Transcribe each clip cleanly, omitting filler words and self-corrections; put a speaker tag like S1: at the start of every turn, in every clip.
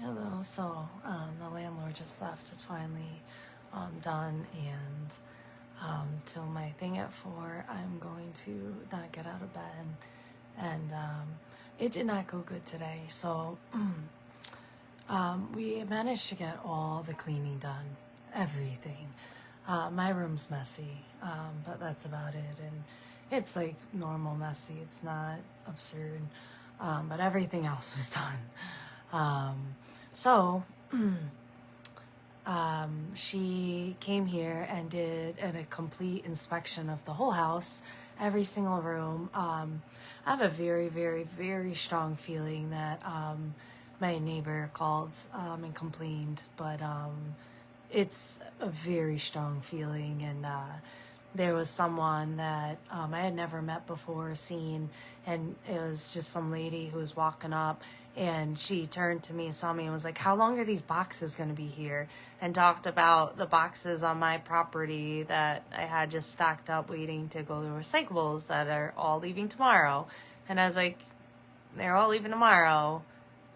S1: Hello. So the landlord just left. It's finally done, and till my thing at 4, I'm going to not get out of bed, and it did not go good today. So we managed to get all the cleaning done, everything. My room's messy, but that's about it, and it's like normal messy. It's not absurd, but everything else was done. So she came here and did a complete inspection of the whole house, every single room. I have a very, very, very strong feeling that my neighbor called and complained, but it's a very strong feeling, and there was someone that I had never met before, seen, and it was just some lady who was walking up, and she turned to me, saw me, and was like, "How long are these boxes going to be here?" And talked about the boxes on my property that I had just stacked up waiting to go to recyclables that are all leaving tomorrow. And I was like, "They're all leaving tomorrow?"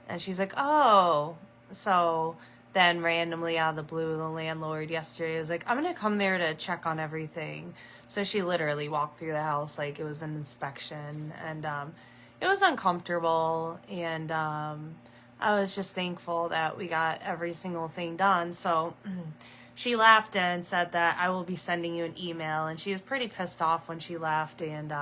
S1: And she's like, "Oh." So then randomly out of the blue, the landlord yesterday was like, "I'm going to come there to check on everything." So she literally walked through the house like it was an inspection, and it was uncomfortable, and I was just thankful that we got every single thing done. So she laughed and said that I will be sending you an email, and she was pretty pissed off when she left. And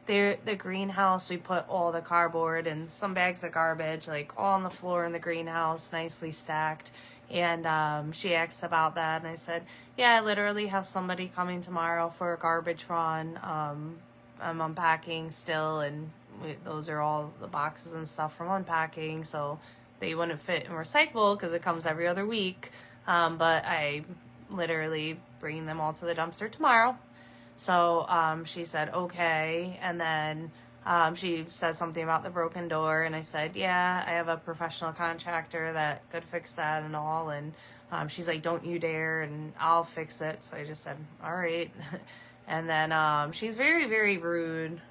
S1: the greenhouse, we put all the cardboard and some bags of garbage like all on the floor in the greenhouse, nicely stacked. And she asked about that, and I said, "Yeah, I literally have somebody coming tomorrow for a garbage run. I'm unpacking still, and those are all the boxes and stuff from unpacking, so they wouldn't fit in recyclable because it comes every other week. But I literally bring them all to the dumpster tomorrow." So she said, "Okay." And then she said something about the broken door, and I said, "Yeah, I have a professional contractor that could fix that and all." And she's like, "Don't you dare, and I'll fix it." So I just said, "All right." And then she's very, very rude.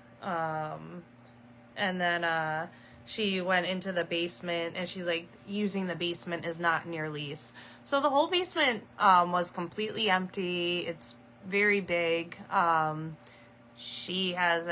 S1: And then she went into the basement, and she's like, "Using the basement is not in your lease." So the whole basement was completely empty. It's very big. She has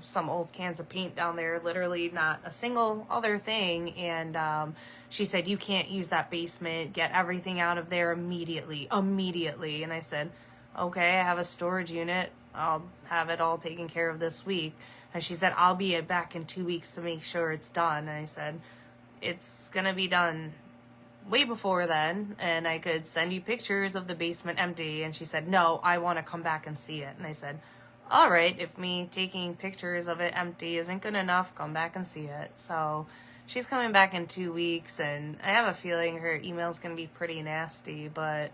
S1: some old cans of paint down there, literally not a single other thing. And she said, "You can't use that basement. Get everything out of there immediately." And I said, "Okay, I have a storage unit. I'll have it all taken care of this week." And she said, "I'll be back in 2 weeks to make sure it's done." And I said, "It's going to be done way before then, and I could send you pictures of the basement empty." And she said, "No, I want to come back and see it." And I said, "All right, if me taking pictures of it empty isn't good enough, come back and see it." So she's coming back in 2 weeks, and I have a feeling her email's going to be pretty nasty, but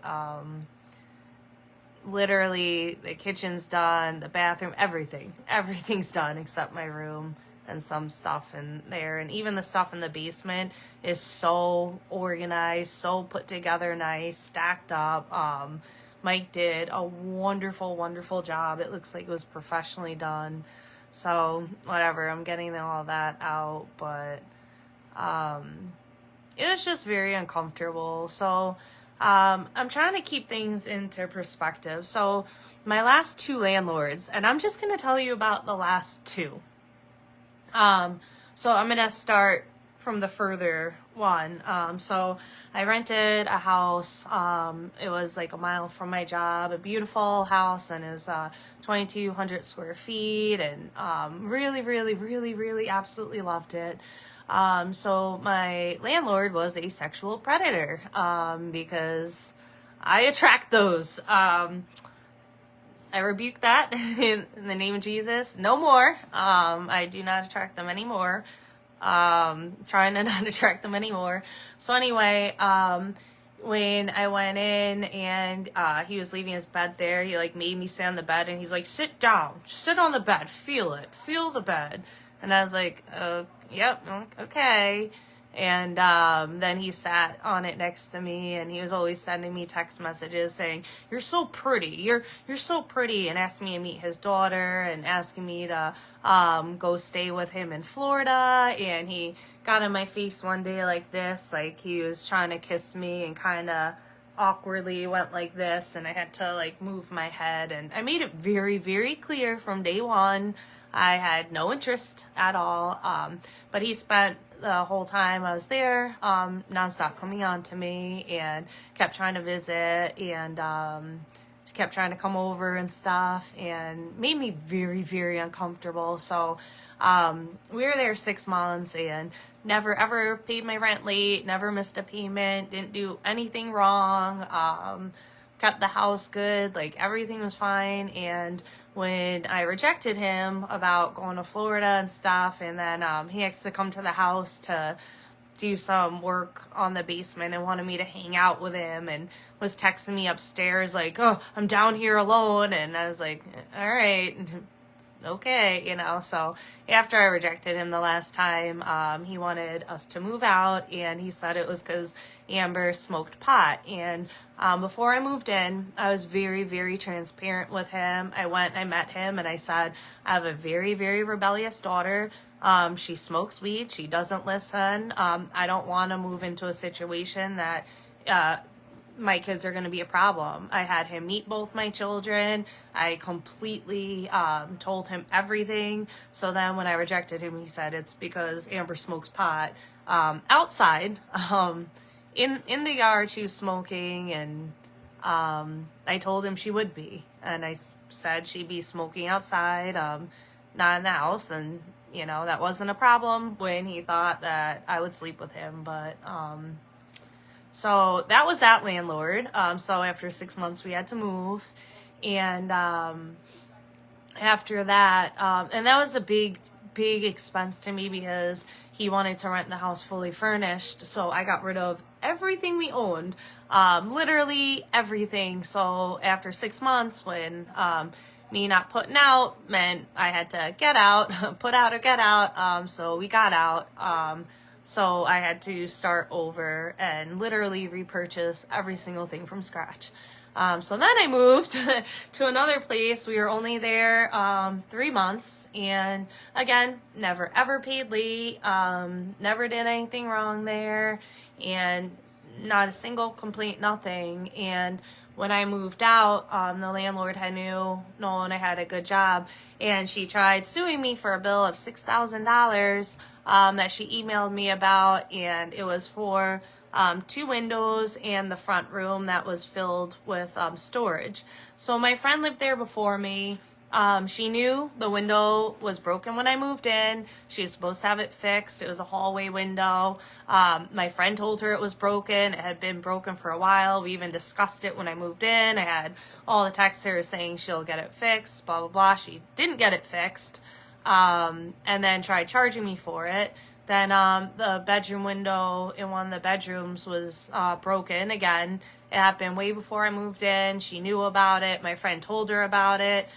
S1: literally the kitchen's done, the bathroom, everything's done except my room and some stuff in there. And even the stuff in the basement is so organized, so put together, nice, stacked up. Mike did a wonderful, wonderful job. It looks like it was professionally done. So whatever, I'm getting all that out, but it was just very uncomfortable. So I'm trying to keep things into perspective. So my last 2 landlords, and I'm just going to tell you about the last 2. So I'm going to start from the further one. So I rented a house. It was like a mile from my job, a beautiful house, and it was 2,200 square feet, and really, really, really, really absolutely loved it. So my landlord was a sexual predator, because I attract those. I rebuke that in the name of Jesus. No more. I do not attract them anymore. Trying to not attract them anymore. So anyway, when I went in and he was leaving his bed there, he like made me sit on the bed, and he's like, "Sit down, sit on the bed, feel it, feel the bed." And I was like, "Yep, okay." And then he sat on it next to me, and he was always sending me text messages saying, "You're so pretty. You're so pretty," and asking me to meet his daughter and asking me to go stay with him in Florida. And he got in my face one day like this, like he was trying to kiss me, and kind of awkwardly went like this, and I had to like move my head. And I made it very, very clear from day one I had no interest at all. But he spent the whole time I was there nonstop coming on to me, and kept trying to visit, and just kept trying to come over and stuff, and made me very, very uncomfortable. So we were there 6 months, and never ever paid my rent late, never missed a payment, didn't do anything wrong, kept the house good, like everything was fine. And when I rejected him about going to Florida and stuff, and then he asked to come to the house to do some work on the basement and wanted me to hang out with him, and was texting me upstairs like, "Oh, I'm down here alone," and I was like, "All right, okay," you know. So after I rejected him the last time, he wanted us to move out, and he said it was because Amber smoked pot. And before I moved in, I was very, very transparent with him. I met him, and I said, "I have a very, very rebellious daughter. She smokes weed. She doesn't listen. I don't want to move into a situation that my kids are going to be a problem." I had him meet both my children. I completely told him everything. So then when I rejected him, he said it's because Amber smokes pot outside. In the yard, she was smoking, and I told him she would be. And I said she'd be smoking outside, not in the house. And, you know, that wasn't a problem when he thought that I would sleep with him. But so that was that landlord. So after 6 months, we had to move. And after that, and that was a big expense to me, because he wanted to rent the house fully furnished. So I got rid of everything we owned, literally everything. So after 6 months, when me not putting out meant I had to get out, put out or get out. So we got out. So I had to start over and literally repurchase every single thing from scratch. So then I moved to another place. We were only there 3 months, and again, never ever paid late, never did anything wrong there, and not a single complaint, nothing. And when I moved out, the landlord had known I had a good job, and she tried suing me for a bill of $6,000 that she emailed me about, and it was for 2 windows and the front room that was filled with storage. So my friend lived there before me. She knew the window was broken when I moved in. She was supposed to have it fixed. It was a hallway window. My friend told her it was broken. It had been broken for a while. We even discussed it when I moved in. I had all the texts her saying she'll get it fixed, blah, blah, blah. She didn't get it fixed, and then tried charging me for it. Then the bedroom window in one of the bedrooms was broken again. It happened way before I moved in. She knew about it. My friend told her about it.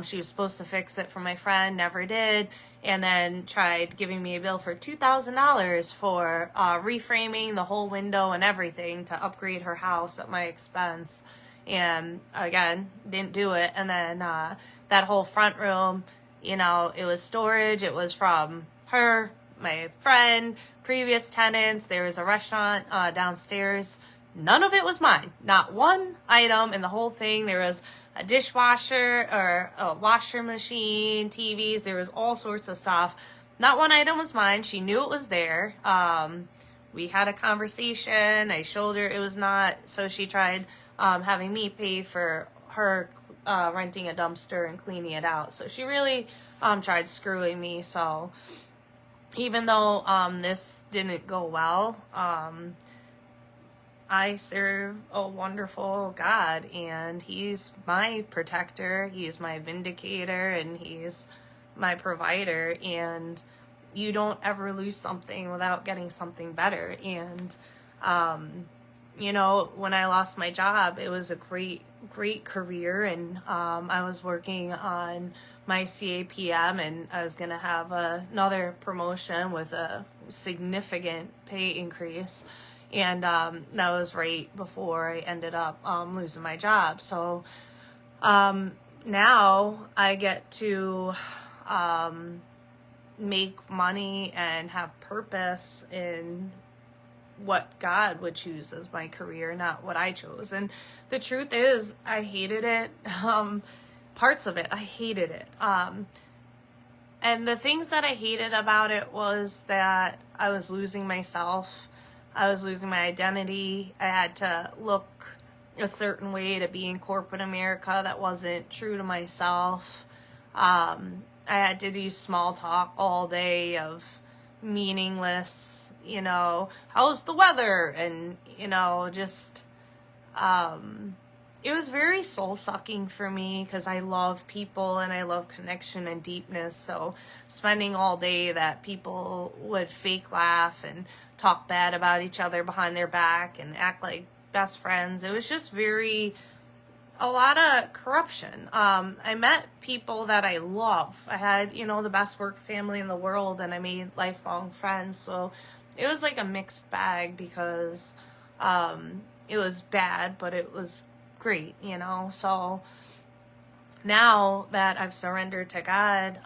S1: She was supposed to fix it for my friend, never did. And then tried giving me a bill for $2,000 for reframing the whole window and everything to upgrade her house at my expense. And again, didn't do it. And then that whole front room, you know, it was storage. It was from her, my friend, previous tenants. There was a restaurant downstairs. None of it was mine. Not one item in the whole thing. There was a dishwasher or a washer machine, TVs. There was all sorts of stuff. Not one item was mine. She knew it was there. We had a conversation. I showed her it was not. So she tried having me pay for her renting a dumpster and cleaning it out. So she really tried screwing me. So even though this didn't go well, I serve a wonderful God, and He's my protector, He's my vindicator, and He's my provider. And you don't ever lose something without getting something better. And when I lost my job, it was a great career, and I was working on my CAPM, and I was going to have another promotion with a significant pay increase. And that was right before I ended up losing my job. So now I get to make money and have purpose in what God would choose as my career, not what I chose. And the truth is, I hated it. Parts of it, I hated it. And the things that I hated about it was that I was losing myself. I was losing my identity. I had to look a certain way to be in corporate America that wasn't true to myself. I had to do small talk all day of meaningless, how's the weather? And, just, it was very soul sucking for me because I love people and I love connection and deepness. So spending all day that people would fake laugh and talk bad about each other behind their back and act like best friends. It was just a lot of corruption. I met people that I love. I had, the best work family in the world, and I made lifelong friends. So it was like a mixed bag because it was bad, but it was great, So now that I've surrendered to God,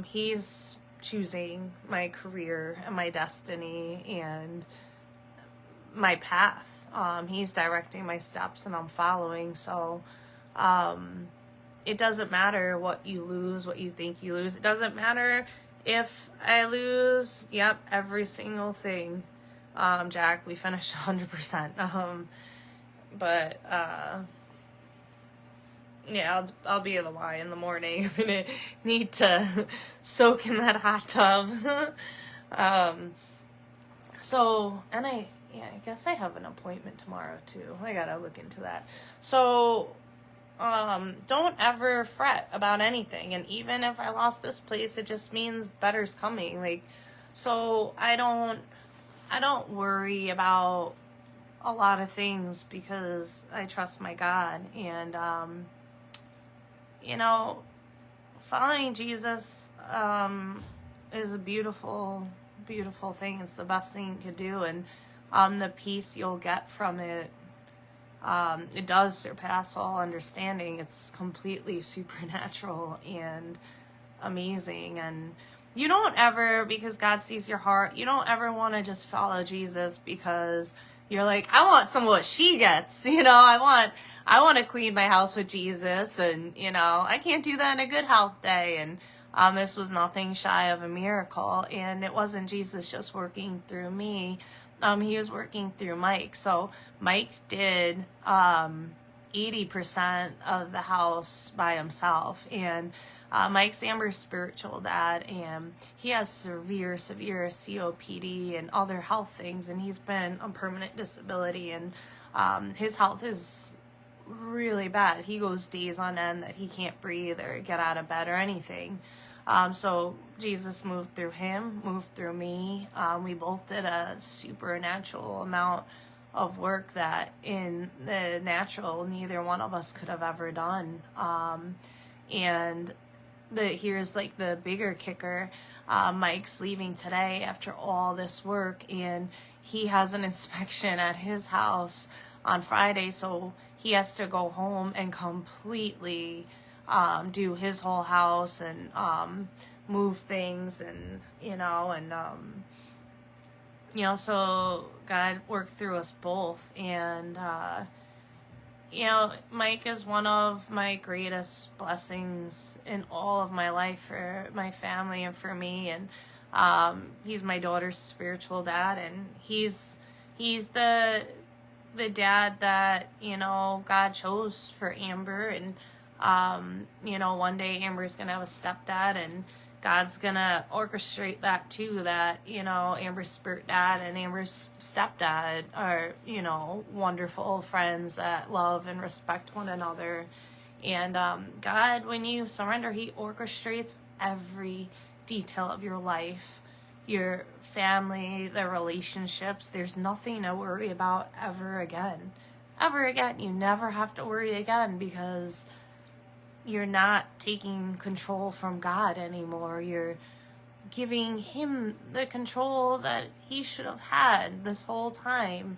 S1: He's choosing my career and my destiny and my path. He's directing my steps and I'm following. So it doesn't matter what you lose, what you think you lose. It doesn't matter if I lose, every single thing. Jack, we finished 100%. But I'll be at the Y in the morning. I'm gonna need to soak in that hot tub. I guess I have an appointment tomorrow too. I gotta look into that. So don't ever fret about anything. And even if I lost this place, it just means better's coming. So I don't worry about a lot of things because I trust my God. And, following Jesus is a beautiful, beautiful thing. It's the best thing you could do. And the peace you'll get from it, it does surpass all understanding. It's completely supernatural and amazing. And you don't ever, because God sees your heart, you don't ever want to just follow Jesus because you're like, I want some of what she gets, I want to clean my house with Jesus, and, I can't do that in a good health day. And this was nothing shy of a miracle, and it wasn't Jesus just working through me. He was working through Mike. So Mike did 80% of the house by himself. And Mike's Amber's spiritual dad, and he has severe COPD and other health things, and he's been on permanent disability, and his health is really bad. He goes days on end that he can't breathe or get out of bed or anything. So Jesus moved through him, moved through me. We both did a supernatural amount of work that in the natural, neither one of us could have ever done. And here's the bigger kicker. Mike's leaving today after all this work, and he has an inspection at his house on Friday. So he has to go home and completely do his whole house and move things, and so God worked through us both. And Mike is one of my greatest blessings in all of my life for my family and for me. And he's my daughter's spiritual dad, and he's the dad that God chose for Amber. And one day Amber's gonna have a stepdad, and God's gonna orchestrate that too, that Amber's spirit dad and Amber's stepdad are wonderful friends that love and respect one another. And God, when you surrender, He orchestrates every detail of your life your family, the relationships. There's nothing to worry about ever again. Ever again. You never have to worry again because you're not taking control from God anymore. You're giving him the control that he should have had this whole time.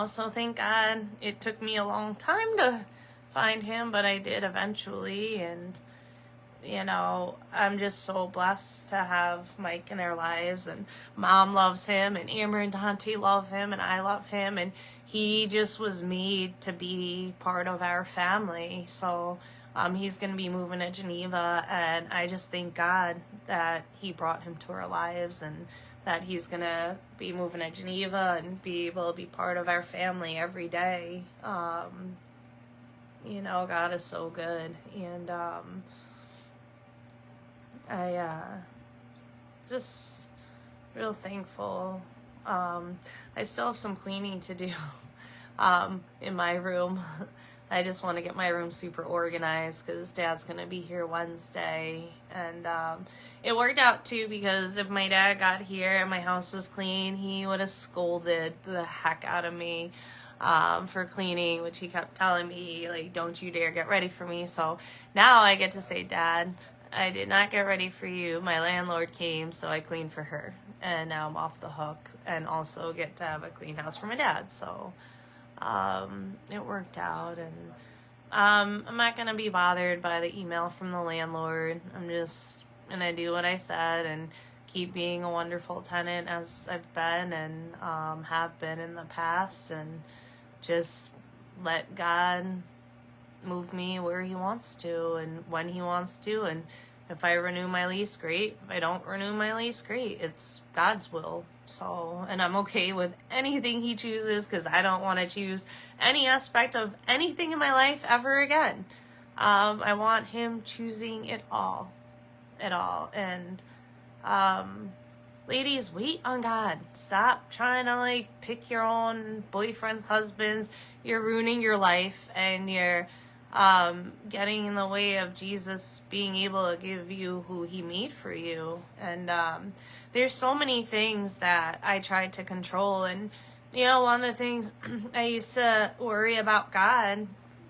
S1: So thank God it took me a long time to find him, but I did eventually. And, I'm just so blessed to have Mike in our lives, and Mom loves him, and Amber and Dante love him, and I love him, and he just was made to be part of our family. So he's going to be moving to Geneva, and I just thank God that he brought him to our lives, and that he's going to be moving to Geneva and be able to be part of our family every day. God is so good. And just real thankful. I still have some cleaning to do in my room. I just want to get my room super organized because Dad's going to be here Wednesday. And it worked out, too, because if my dad got here and my house was clean, he would have scolded the heck out of me for cleaning, which he kept telling me, like, don't you dare get ready for me. So now I get to say, Dad, I did not get ready for you. My landlord came, so I cleaned for her. And now I'm off the hook and also get to have a clean house for my dad. So it worked out, and I'm not going to be bothered by the email from the landlord. I'm just going to do what I said and keep being a wonderful tenant as I've been and have been in the past, and just let God move me where he wants to and when he wants to. And if I renew my lease, great. If I don't renew my lease, great. It's God's will. So, and I'm okay with anything he chooses, because I don't want to choose any aspect of anything in my life ever again. I want him choosing it all. And ladies, wait on God. Stop trying to pick your own boyfriends, husbands. You're ruining your life, and you're getting in the way of Jesus being able to give you who he made for you. And there's so many things that I tried to control. And, one of the things I used to worry about God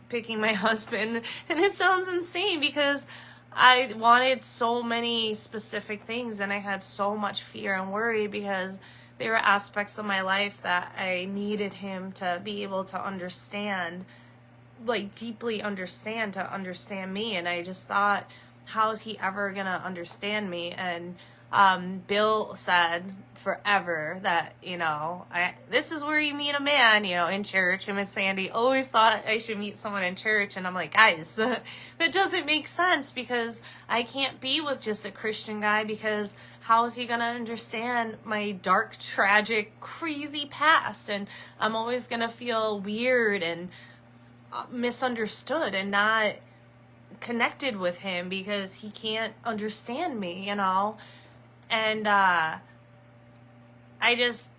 S1: picking my husband, and it sounds insane because I wanted so many specific things, and I had so much fear and worry because there were aspects of my life that I needed him to be able to understand, deeply understand, to understand me. And I just thought, how is he ever gonna understand me? And Bill said forever that, this is where you meet a man, in church. Him and Sandy always thought I should meet someone in church. And I'm like, guys, that doesn't make sense, because I can't be with just a Christian guy, because how is he going to understand my dark, tragic, crazy past? And I'm always going to feel weird and misunderstood and not connected with him because he can't understand me, And I just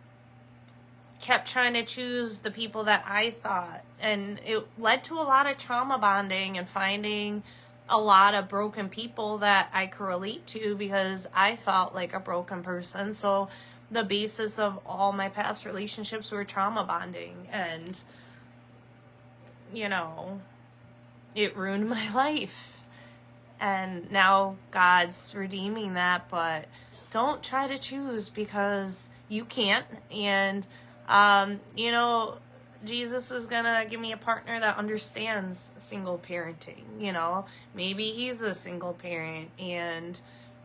S1: kept trying to choose the people that I thought, and it led to a lot of trauma bonding and finding a lot of broken people that I could relate to, because I felt like a broken person. So the basis of all my past relationships were trauma bonding, and it ruined my life. And now God's redeeming that, but don't try to choose, because you can't. And, Jesus is going to give me a partner that understands single parenting. Maybe he's a single parent, and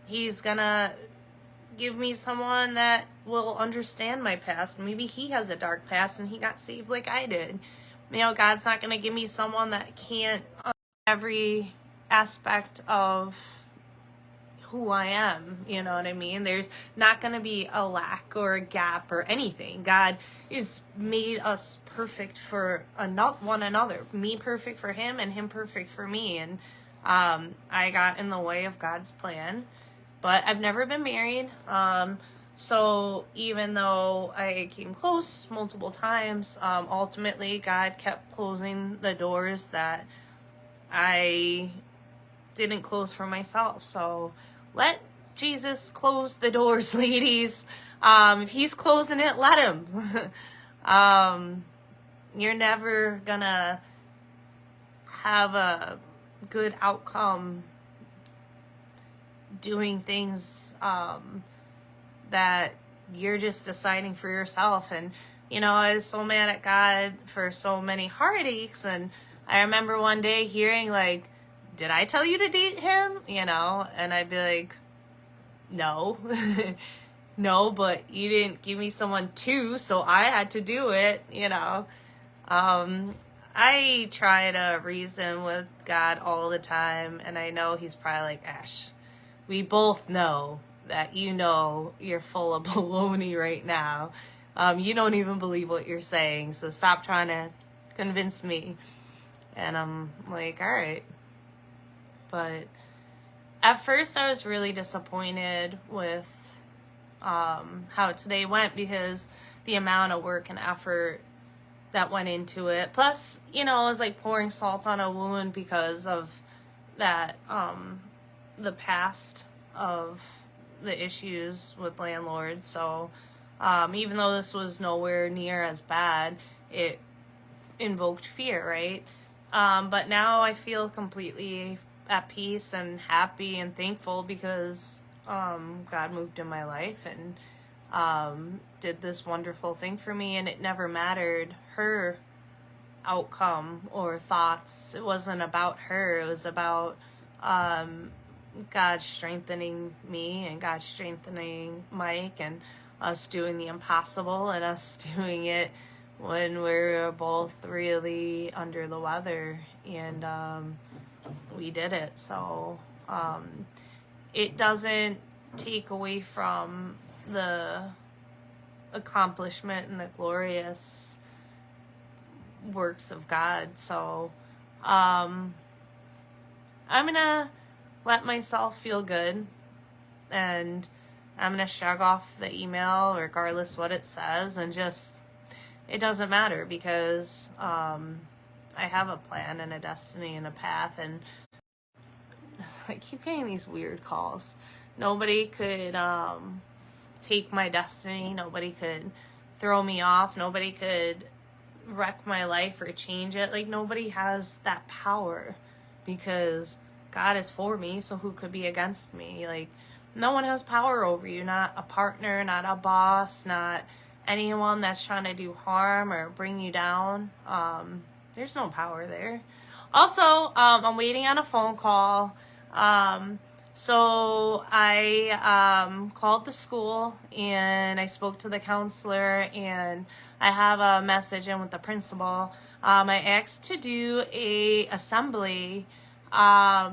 S1: he's going to give me someone that will understand my past. Maybe he has a dark past and he got saved like I did. God's not going to give me someone that can't every aspect of who I am, you know what I mean? There's not going to be a lack or a gap or anything. God is made us perfect for one another. Me perfect for him, and him perfect for me. And I got in the way of God's plan. But I've never been married. So even though I came close multiple times, ultimately God kept closing the doors that I didn't close for myself. So let Jesus closed the doors, ladies. If he's closing it, let him. You're never gonna have a good outcome doing things that you're just deciding for yourself. And I was so mad at God for so many heartaches. And I remember one day hearing, like, did I tell you to date him? And I'd be like, no. No, but you didn't give me someone too, so I had to do it. I try to reason with God all the time, and I know he's probably like, Ash, we both know that you're full of baloney right now. You don't even believe what you're saying, so stop trying to convince me. And I'm like, all right. But at first I was really disappointed with how today went, because the amount of work and effort that went into it. Plus, it was like pouring salt on a wound because of that, the past of the issues with landlords. So even though this was nowhere near as bad, it invoked fear, right? But now I feel completely at peace and happy and thankful because God moved in my life and did this wonderful thing for me, and it never mattered her outcome or thoughts. It wasn't about her. It was about God strengthening me and God strengthening Mike and us doing the impossible and us doing it when we were both really under the weather, and we did it. So it doesn't take away from the accomplishment and the glorious works of God. So I'm gonna let myself feel good, and I'm gonna shrug off the email regardless what it says, and just, it doesn't matter, because I have a plan and a destiny and a path. And I keep getting these weird calls. Nobody could take my destiny. Nobody could throw me off. Nobody could wreck my life or change it. Like, nobody has that power, because God is for me, so who could be against me? Like, no one has power over you. Not a partner, not a boss, not anyone that's trying to do harm or bring you down. There's no power there. Also, I'm waiting on a phone call. So I called the school and I spoke to the counselor, and I have a message in with the principal. I asked to do a assembly. I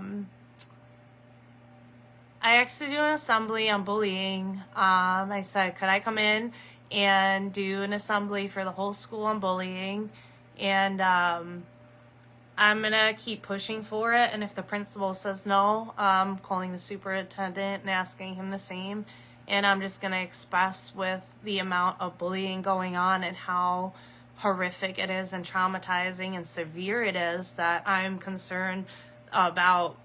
S1: asked to do an assembly on bullying. I said, could I come in and do an assembly for the whole school on bullying? And I'm going to keep pushing for it. And if the principal says no, I'm calling the superintendent and asking him the same. And I'm just going to express with the amount of bullying going on and how horrific it is and traumatizing and severe it is, that I'm concerned about,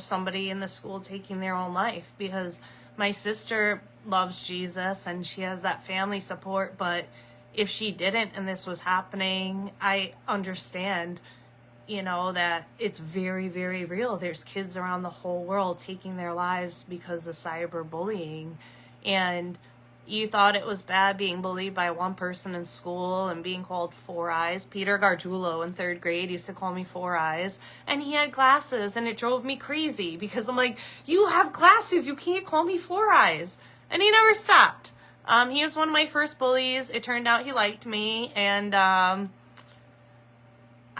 S1: somebody in the school taking their own life. Because my sister loves Jesus and she has that family support, but if she didn't and this was happening, I understand, that it's very, very real. There's kids around the whole world taking their lives because of cyberbullying. And you thought it was bad being bullied by one person in school and being called Four Eyes. Peter Gargiulo in 3rd grade used to call me Four Eyes, and he had glasses, and it drove me crazy because I'm like, you have glasses, you can't call me Four Eyes. And he never stopped. He was one of my first bullies. It turned out he liked me, and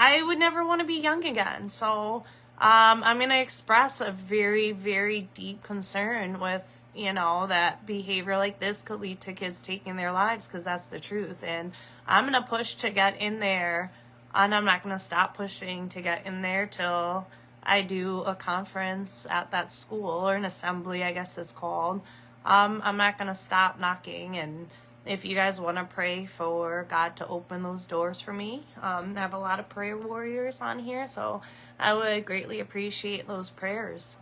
S1: I would never want to be young again. So I'm going to express a very, very deep concern with, that behavior like this could lead to kids taking their lives, because that's the truth. And I'm going to push to get in there, and I'm not going to stop pushing to get in there till I do a conference at that school, or an assembly, I guess it's called. I'm not going to stop knocking. And if you guys want to pray for God to open those doors for me, I have a lot of prayer warriors on here, so I would greatly appreciate those prayers.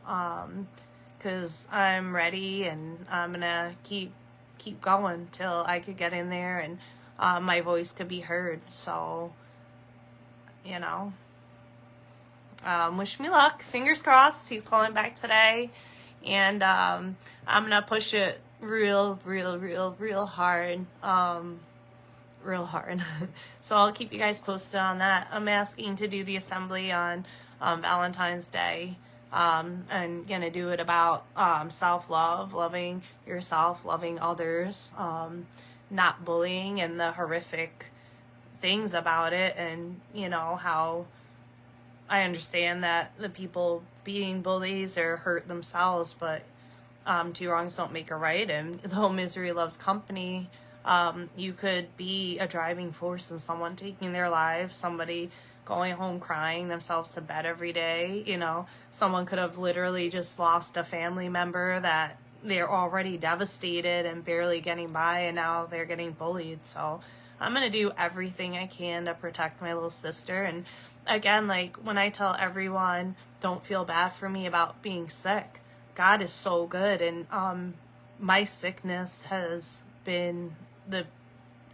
S1: because I'm ready, and I'm gonna keep going till I could get in there and my voice could be heard. So, you know, wish me luck. Fingers crossed. He's calling back today, and I'm gonna push it real hard. Real hard. So I'll keep you guys posted on that. I'm asking to do the assembly on Valentine's Day. And gonna do it about self-love, loving yourself, loving others, not bullying and the horrific things about it, and you know how I understand that the people being bullies or hurt themselves, but two wrongs don't make a right, and though misery loves company, you could be a driving force in someone taking their lives, somebody going home crying themselves to bed every day. You know, someone could have literally just lost a family member that they're already devastated and barely getting by, and now they're getting bullied. So I'm going to do everything I can to protect my little sister. And again, like when I tell everyone, don't feel bad for me about being sick, God is so good. And my sickness has been the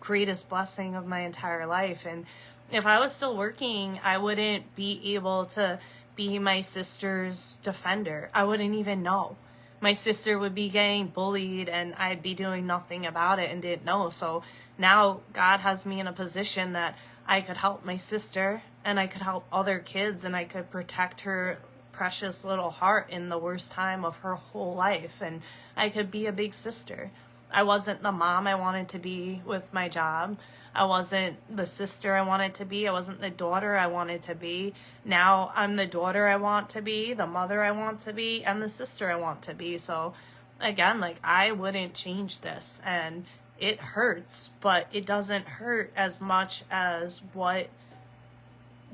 S1: greatest blessing of my entire life. And if I was still working, I wouldn't be able to be my sister's defender. I wouldn't even know. My sister would be getting bullied and I'd be doing nothing about it and didn't know. So now God has me in a position that I could help my sister and I could help other kids and I could protect her precious little heart in the worst time of her whole life. And I could be a big sister. I wasn't the mom I wanted to be with my job. I wasn't the sister I wanted to be. I wasn't the daughter I wanted to be. Now I'm the daughter I want to be, the mother I want to be, and the sister I want to be. So again, like I wouldn't change this, and it hurts, but it doesn't hurt as much as what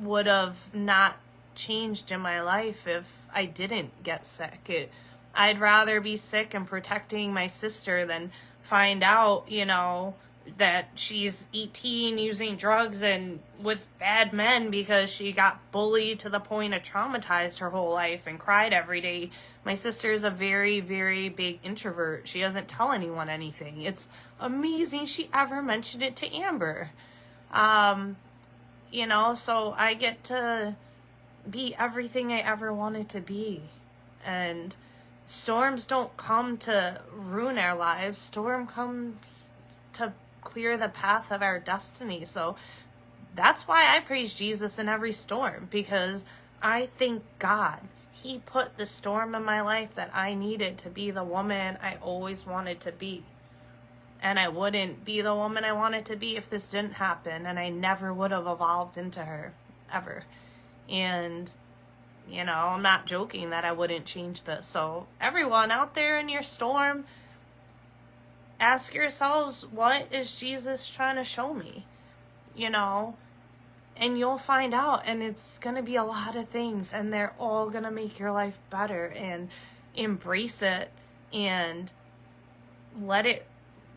S1: would have not changed in my life if I didn't get sick. I'd rather be sick and protecting my sister than find out, you know, that she's 18 using drugs and with bad men because she got bullied to the point of traumatized her whole life and cried every day. My sister is a very big introvert. She doesn't tell anyone anything. It's amazing she ever mentioned it to Amber. You know, so I get to be everything I ever wanted to be. And storms don't come to ruin our lives. Storm comes to clear the path of our destiny. So that's why I praise Jesus in every storm, because I thank God He put the storm in my life that I needed to be the woman I always wanted to be. And I wouldn't be the woman I wanted to be if this didn't happen, and I never would have evolved into her, ever. And you know, I'm not joking that I wouldn't change this. So everyone out there in your storm, ask yourselves, what is Jesus trying to show me? You know, and you'll find out, and it's going to be a lot of things, and they're all going to make your life better. And embrace it and let it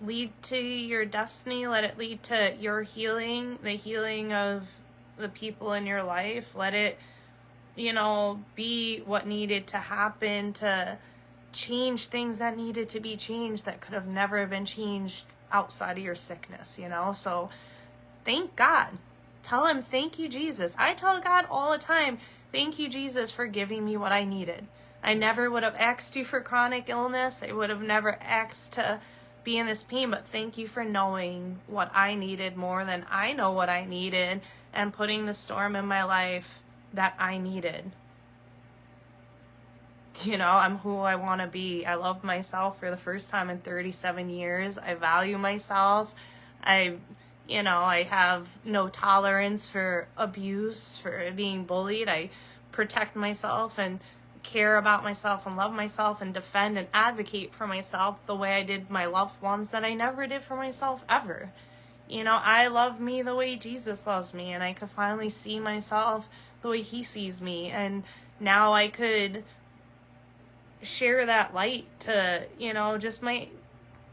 S1: lead to your destiny. Let it lead to your healing, the healing of the people in your life. Let it, you know, be what needed to happen to change things that needed to be changed that could have never been changed outside of your sickness, you know? So thank God. Tell Him, thank you, Jesus. I tell God all the time, thank you, Jesus, for giving me what I needed. I never would have asked you for chronic illness. I would have never asked to be in this pain, but thank you for knowing what I needed more than I know what I needed, and putting the storm in my life that I needed. You know, I'm who I want to be. I love myself for the first time in 37 years. I value myself. I have no tolerance for abuse, for being bullied. I protect myself and care about myself and love myself and defend and advocate for myself the way I did my loved ones that I never did for myself ever. You know, I love me the way Jesus loves me, and I could finally see myself the way He sees me, and now I could share that light to, you know, just my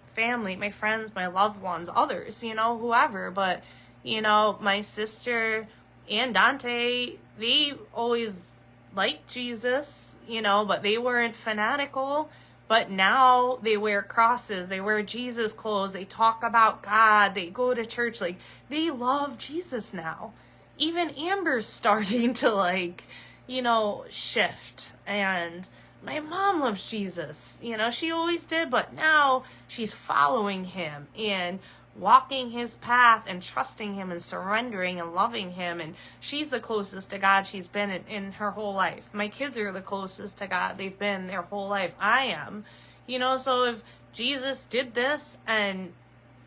S1: family, my friends, my loved ones, others, you know, whoever. But, you know, my sister and Dante, they always liked Jesus, you know, but they weren't fanatical. But now they wear crosses, they wear Jesus clothes, they talk about God, they go to church, like, they love Jesus now. Even Amber's starting to, like, you know, shift. And my mom loves Jesus, you know, she always did, but now she's following him and walking his path and trusting him and surrendering and loving him. And she's the closest to God she's been in her whole life. My kids are the closest to God they've been their whole life. I am, you know, so if Jesus did this and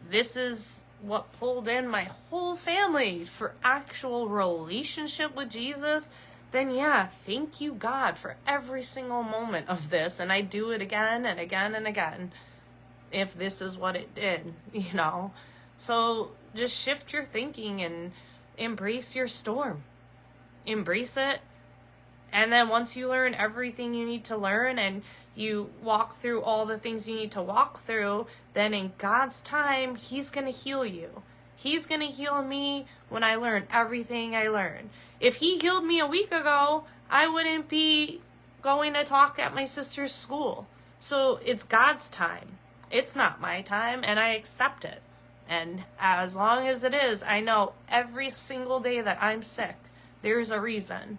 S1: this is what pulled in my whole family for actual relationship with Jesus, then yeah, thank you, God, for every single moment of this. And I do it again and again and again, if this is what it did, you know. So just shift your thinking and embrace your storm. Embrace it. And then once you learn everything you need to learn and you walk through all the things you need to walk through, then in God's time, he's going to heal you. He's going to heal me when I learn everything I learned. If he healed me a week ago, I wouldn't be going to talk at my sister's school. So it's God's time. It's not my time, and I accept it. And as long as it is, I know every single day that I'm sick, there's a reason.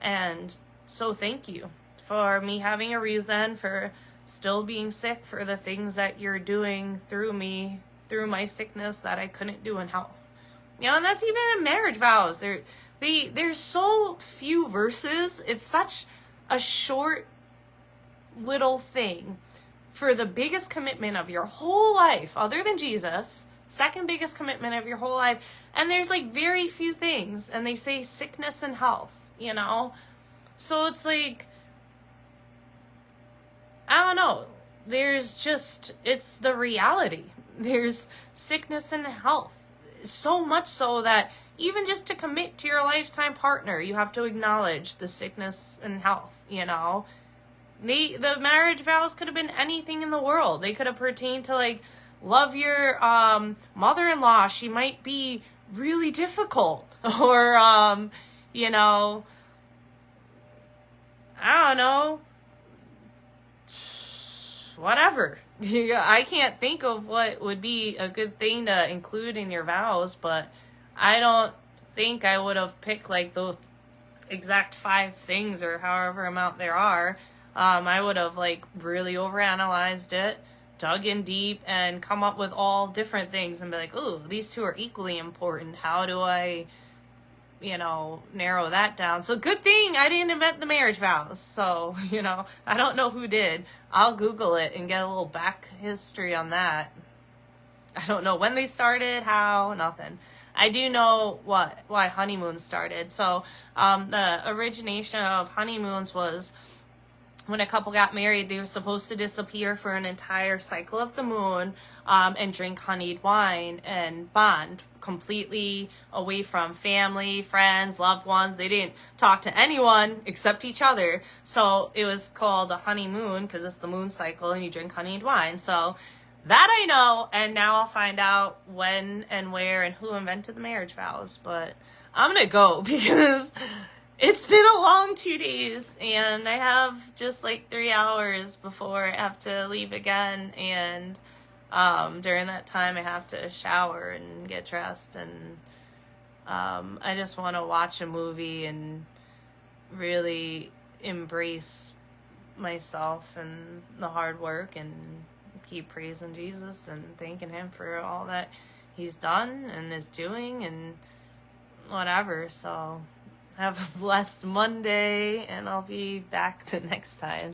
S1: And so thank you for me having a reason, for still being sick, for the things that you're doing through me, through my sickness that I couldn't do in health. You know, and that's even in marriage vows. There's so few verses. It's such a short little thing. For the biggest commitment of your whole life, other than Jesus, second biggest commitment of your whole life, and there's like very few things, and they say sickness and health, you know? So it's like, I don't know, it's the reality. There's sickness and health, so much so that even just to commit to your lifetime partner, you have to acknowledge the sickness and health, you know? The marriage vows could have been anything in the world. They could have pertained to, like, love your mother-in-law. She might be really difficult. Or, you know, I don't know. Whatever. I can't think of what would be a good thing to include in your vows, but I don't think I would have picked, like, those exact 5 things or however amount there are. I would have, like, really overanalyzed it, dug in deep, and come up with all different things and be like, ooh, these 2 are equally important. How do I, you know, narrow that down? So good thing I didn't invent the marriage vows. So, you know, I don't know who did. I'll Google it and get a little back history on that. I don't know when they started, how, nothing. I do know why honeymoons started. So the origination of honeymoons was when a couple got married, they were supposed to disappear for an entire cycle of the moon and drink honeyed wine and bond completely away from family, friends, loved ones. They didn't talk to anyone except each other. So it was called a honeymoon because it's the moon cycle and you drink honeyed wine. So that I know, and now I'll find out when and where and who invented the marriage vows. But I'm going to go because it's been a long 2 days, and I have just like 3 hours before I have to leave again, and during that time I have to shower and get dressed, and I just want to watch a movie and really embrace myself and the hard work and keep praising Jesus and thanking him for all that he's done and is doing and whatever. So have a blessed Monday, and I'll be back the next time.